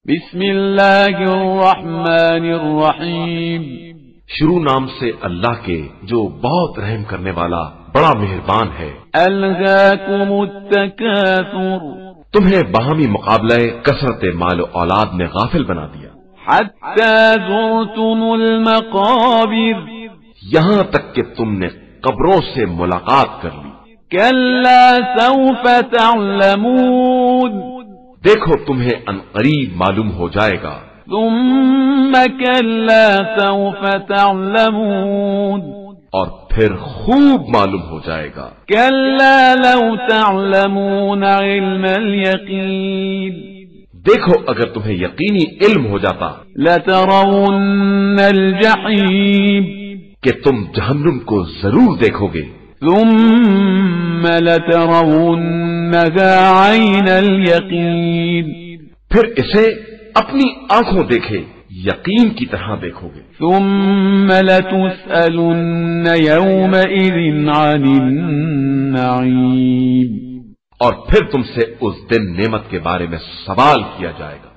بسم اللہ الرحمن الرحیم، شروع نام سے اللہ کے جو بہت رحم کرنے والا بڑا مہربان ہے۔ الہاکم التکاثر، تمہیں باہمی مقابلہ کثرت مال و اولاد نے غافل بنا دیا، حتی زرتم المقابر، یہاں تک کہ تم نے قبروں سے ملاقات کر لی۔ کلا سوف تعلمون، دیکھو تمہیں عنقریب معلوم ہو جائے گا۔ ثم کلا سوف تعلمون، اور پھر خوب معلوم ہو جائے گا۔ کلا لو تعلمون علم الیقین، دیکھو اگر تمہیں یقینی علم ہو جاتا لترون الجحیم، کہ تم جہنم کو ضرور دیکھو گے۔ ثم لترونها عین الیقین، پھر اسے اپنی آنکھوں دیکھے یقین کی طرح دیکھو گے۔ ثم لتسألن یومئذ عن النعیم، اور پھر تم سے اس دن نعمت کے بارے میں سوال کیا جائے گا۔